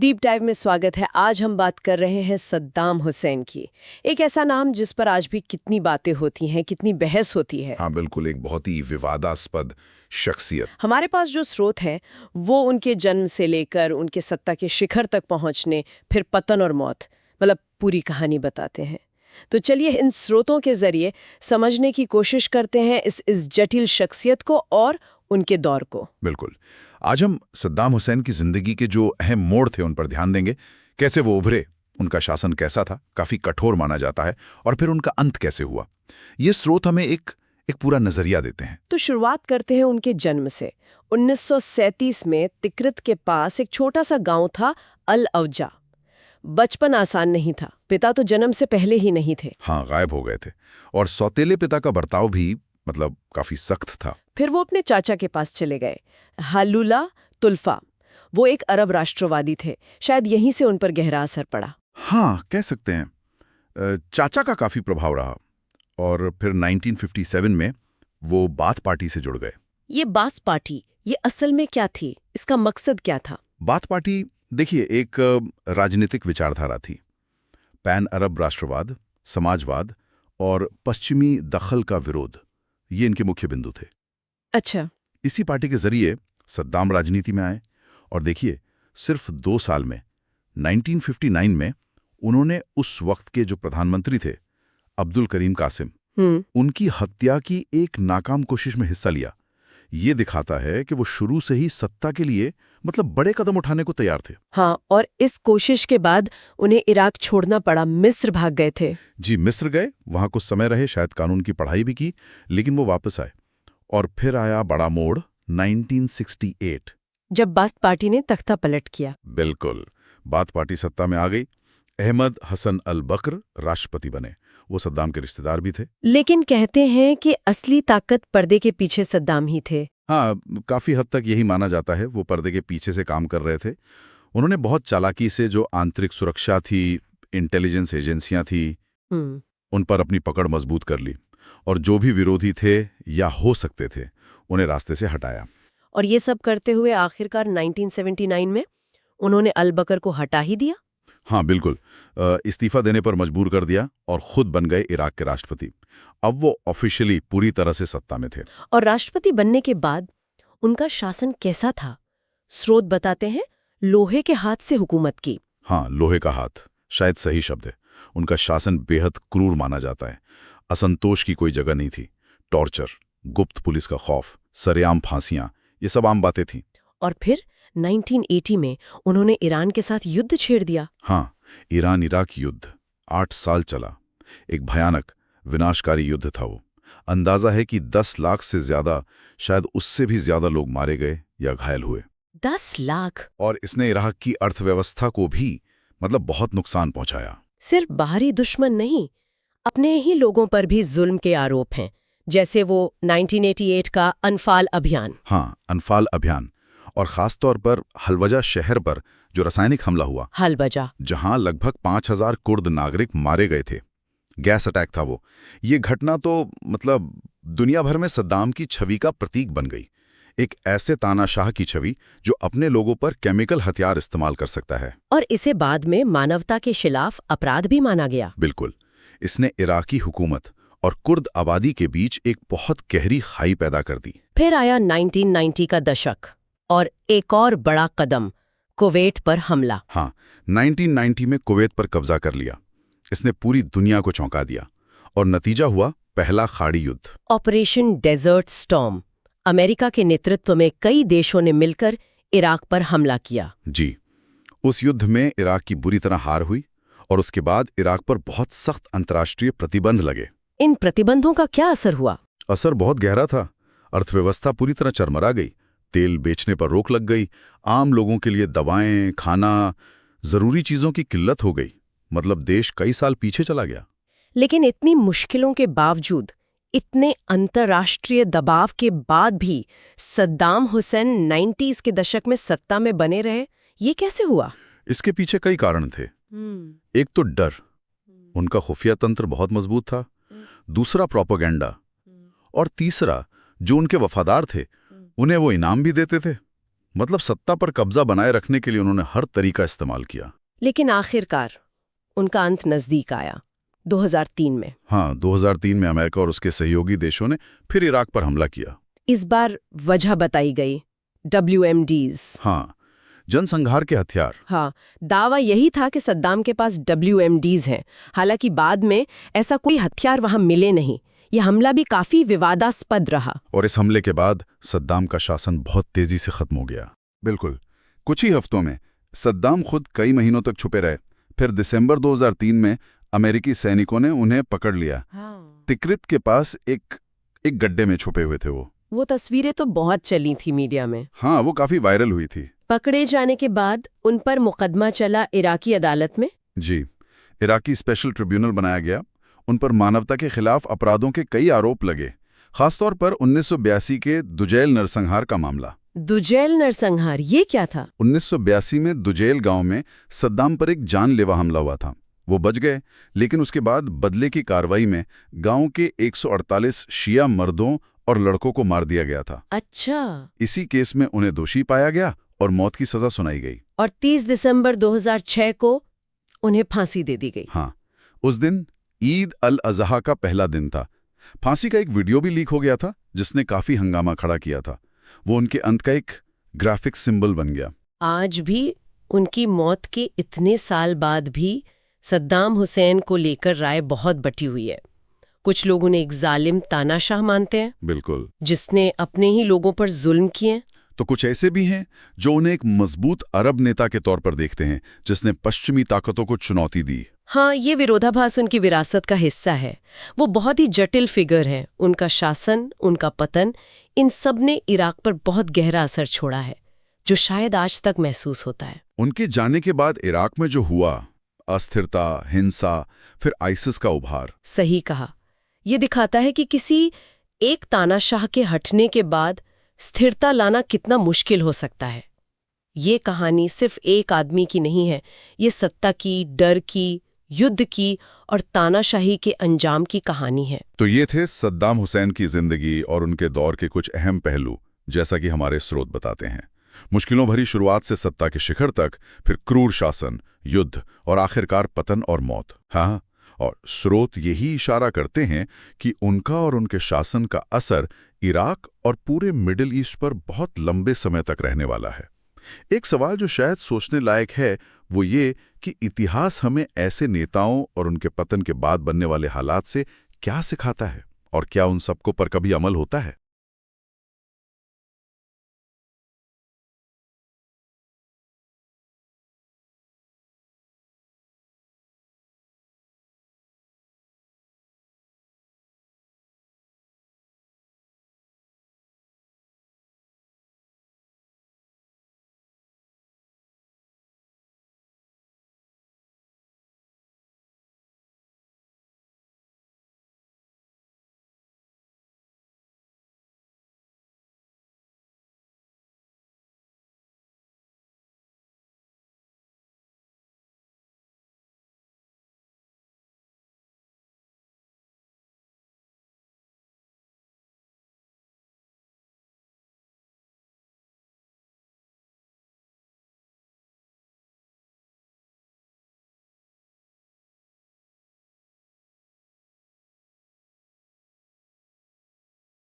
Deep dive में स्वागत है। आज हम बात कर रहे हैं सद्दाम हुसैन की। एक ऐसा नाम जिस पर आज भी कितनी बातें होती हैं, कितनी बहस होती है। हाँ बिल्कुल, एक बहुत ही विवादास्पद शख्सियत। हमारे पास जो स्रोत हैं वो उनके जन्म से लेकर उनके सत्ता के शिखर तक पहुंचने, फिर पतन और मौत, मतलब पूरी कहानी बताते हैं। तो चलिए इन स्रोतों के जरिए समझने की कोशिश करते हैं इस जटिल शख्सियत को और उनके दौर को। बिल्कुल, आज हम सद्दाम हुसैन की जिंदगी के जो अहम मोड़ थे उन पर ध्यान देंगे। कैसे वो उभरे, उनका शासन कैसा था, काफी कठोर माना जाता है, और फिर उनका अंत कैसे हुआ। ये स्रोत हमें एक पूरा नजरिया देते हैं। तो शुरुआत करते हैं उनके जन्म से। 1937 में तिक्रित के पास एक छोटा सा गांव था, अल अवजा। बचपन आसान नहीं था। पिता तो जन्म से पहले ही नहीं थे। हाँ, गायब हो गए थे, और सौतेले पिता का बर्ताव भी काफी सख्त था। फिर वो अपने चाचा के पास चले गए, हालुला तुल्फा। वो एक अरब राष्ट्रवादी थे। शायद यहीं से उन पर गहरा असर पड़ा। हाँ, कह सकते हैं। चाचा का काफी प्रभाव रहा, और फिर 1957 में वो बाथ पार्टी से जुड़ गए। ये बाथ पार्टी, ये असल में क्या थी? इसका मकसद क्या था? बाथ पार्टी, देखिए, एक राजनीतिक विचारधारा थी। पैन अरब राष्ट्रवाद, समाजवाद और पश्चिमी दखल का विरोध, ये इनके मुख्य बिंदु थे। अच्छा। इसी पार्टी के जरिए सद्दाम राजनीति में आए, और देखिए, सिर्फ 2 साल में 1959 में उन्होंने उस वक्त के जो प्रधानमंत्री थे, अब्दुल करीम कासिम, उनकी हत्या की एक नाकाम कोशिश में हिस्सा लिया। ये दिखाता है कि वो शुरू से ही सत्ता के लिए बड़े कदम उठाने को तैयार थे। हाँ, और इस कोशिश के बाद उन्हें इराक छोड़ना पड़ा, मिस्र भाग गए थे। जी, मिस्र गए, वहां कुछ समय रहे, शायद कानून की पढ़ाई भी की, लेकिन वो वापस आए। और फिर आया बड़ा मोड़, 1968, जब बाथ पार्टी ने तख्ता पलट किया। बिल्कुल, बाथ पार्टी सत्ता में आ गई। अहमद हसन अल बकर राष्ट्रपति बने। वो सद्दाम के रिश्तेदार भी थे। लेकिन कहते हैं कि असली ताकत पर्दे के पीछे सद्दाम ही थे। हाँ, काफी हद तक यही माना जाता है। वो पर्दे के पीछे से काम कर रहे थे। उन्होंने बहुत चालाकी से जो आंतरिक सुरक्षा थी, इंटेलिजेंस एजेंसियां थी, उन पर अपनी पकड़ मजबूत कर ली, और जो भी विरोधी थे या हो सकते थे, उन्हें रास्ते से हटाया। और ये सब करते हुए आखिरकार 1979 में उन्होंने अल बकर को हटा ही दिया। हाँ बिल्कुल, इस्तीफा देने पर मजबूर कर दिया, और खुद बन गए इराक के राष्ट्रपति। अब वो ऑफिशियली पूरी तरह से सत्ता में थे। और राष्ट्रपति बनने के बाद उनका शासन कैसा था? स्रोत बताते हैं, लोहे के हाथ से हुकूमत की। हाँ, लोहे का हाथ शायद सही शब्द है। उनका शासन बेहद क्रूर माना जाता है। असंतोष की कोई जगह नहीं थी। टॉर्चर, गुप्त पुलिस का खौफ, सरेआम फांसियां, ये सब आम बातें थीं। और फिर 1980 में उन्होंने ईरान के साथ युद्ध छेड़ दिया। हाँ, ईरान इराक युद्ध 8 साल चला। एक भयानक, विनाशकारी युद्ध था वो। अंदाजा है कि 10 लाख से ज्यादा, शायद उससे भी ज्यादा लोग मारे गए या घायल हुए। 10 लाख! और इसने इराक की अर्थव्यवस्था को भी बहुत नुकसान पहुंचाया। सिर्फ बाहरी दुश्मन नहीं, अपने ही लोगों पर भी जुल्म के आरोप हैं, जैसे वो 1988 का अनफाल अभियान। हाँ, अनफाल अभियान, और खास तौर पर हलवजा शहर पर जो रासायनिक हमला हुआ, हलवजा, जहां लगभग 5000 कुर्द नागरिक मारे गए थे। गैस अटैक था वो। ये घटना तो दुनिया भर में सद्दाम की छवि का प्रतीक बन गई। एक ऐसे तानाशाह की छवि जो अपने लोगों पर केमिकल हथियार इस्तेमाल कर सकता है। और इसे बाद में मानवता के खिलाफ अपराध भी माना गया। बिल्कुल, इसने इराकी हुकूमत और कुर्द आबादी के बीच एक बहुत गहरी खाई पैदा कर दी। फिर आया 1990 का दशक, और एक और बड़ा कदम, कुवैत पर हमला। हाँ, 1990 में कुवैत पर कब्जा कर लिया। इसने पूरी दुनिया को चौंका दिया, और नतीजा हुआ पहला खाड़ी युद्ध, ऑपरेशन डेजर्ट स्टॉर्म। अमेरिका के नेतृत्व में कई देशों ने मिलकर इराक पर हमला किया। जी, उस युद्ध में इराक की बुरी तरह हार हुई, और उसके बाद इराक पर बहुत सख्त अंतर्राष्ट्रीय प्रतिबंध लगे। इन प्रतिबंधों का क्या असर हुआ? असर बहुत गहरा था। अर्थव्यवस्था पूरी तरह चरमरा गई। तेल बेचने पर रोक लग गई। आम लोगों के लिए दवाएं, खाना, जरूरी चीजों की किल्लत हो गई। देश कई साल पीछे चला गया। लेकिन इतनी मुश्किलों के बावजूद, इतने अंतर्राष्ट्रीय दबाव के बाद भी सद्दाम हुसैन 90s के दशक में सत्ता में बने रहे। ये कैसे हुआ? इसके पीछे कई कारण थे। एक तो डर, उनका खुफिया तंत्र बहुत मजबूत था। दूसरा प्रोपेगेंडा, और तीसरा जो उनके वफादार थे उन्हें वो इनाम भी देते थे। मतलब सत्ता पर कब्जा बनाए रखने के लिए उन्होंने हर तरीका इस्तेमाल किया। लेकिन आखिरकार उनका अंत नजदीक आया 2003 में। हाँ, 2003 में अमेरिका और उसके सहयोगी देशों ने फिर इराक पर हमला किया। इस बार वजह बताई गई, WMDs। हाँ, जनसंहार के हथियार। हाँ, दावा यही था कि सद्दाम के पास WMDs हैं। हालांकि बाद में ऐसा कोई हथियार वहां मिले नहीं। यह हमला भी काफी विवादास्पद रहा। और इस हमले के बाद सद्दाम का शासन बहुत तेजी से खत्म हो गया। बिल्कुल, कुछ ही हफ्तों में सद्दाम खुद कई महीनों तक छुपे रहे। फिर दिसंबर 2003 में अमेरिकी सैनिकों ने उन्हें पकड़ लिया। तिक्रित के पास एक गड्ढे में छुपे हुए थे वो तस्वीरें तो बहुत चली थी मीडिया में। हाँ, वो काफी वायरल हुई थी। पकड़े जाने के बाद उन पर मुकदमा चला इराकी अदालत में। जी, इराकी स्पेशल ट्रिब्यूनल बनाया गया। उन पर मानवता के खिलाफ अपराधों के कई आरोप लगे, खासतौर पर 1982 के दुजैल नरसंहार का मामला। दुजैल नरसंहार, ये क्या था? 1982 में दुजैल गांव में सद्दाम पर एक जानलेवा हमला हुआ था। वो बच गए, लेकिन उसके बाद बदले की कार्रवाई में गांव के 148 शिया मर्दों और लड़कों को मार दिया गया था। अच्छा। इसी केस में उन्हें दोषी पाया गया और मौत की सजा सुनाई गई। और 30 दिसंबर 2006 को उन्हें फांसी दे दी गई। हाँ, उस दिन ईद अल अजहा का पहला दिन था। फांसी का एक वीडियो भी लीक हो गया था, जिसने काफी हंगामा खड़ा किया था। वो उनके अंत का एक ग्राफिक सिंबल बन गया। आज भी उनकी मौत के इतने साल बाद भी सद्दाम हुसैन को लेकर राय बहुत बटी हुई है। कुछ लोग उन्हें एक जालिम तानाशाह मानते हैं, बिल्कुल, जिसने अपने ही लोगों पर जुल्म किए। तो कुछ ऐसे भी हैं जो उन्हें एक मजबूत अरब नेता के तौर पर देखते हैं, जिसने पश्चिमी ताकतों को चुनौती दी। हाँ, ये विरोधाभास उनकी विरासत का हिस्सा है। वो बहुत ही जटिल फिगर है। उनका शासन, उनका पतन, इन सब ने इराक पर बहुत गहरा असर छोड़ा है, जो शायद आज तक महसूस होता है। उनके जाने के बाद इराक में जो हुआ, अस्थिरता, हिंसा, फिर आइसिस का उभार। सही कहा। ये दिखाता है कि किसी एक तानाशाह के हटने के बाद स्थिरता लाना कितना मुश्किल हो सकता है। ये कहानी सिर्फ एक आदमी की नहीं है। ये सत्ता की, डर की, युद्ध की और तानाशाही के अंजाम की कहानी है। तो ये थे सद्दाम हुसैन की जिंदगी और उनके दौर के कुछ अहम पहलू, जैसा कि हमारे स्रोत बताते हैं। मुश्किलों भरी शुरुआत से सत्ता के शिखर तक, फिर क्रूर शासन, युद्ध और आखिरकार पतन और मौत। हाँ, और स्रोत यही इशारा करते हैं कि उनका और उनके शासन का असर इराक और पूरे मिडिल ईस्ट पर बहुत लंबे समय तक रहने वाला है। एक सवाल जो शायद सोचने लायक है, वो ये कि इतिहास हमें ऐसे नेताओं और उनके पतन के बाद बनने वाले हालात से क्या सिखाता है, और क्या उन सबको पर कभी अमल होता है।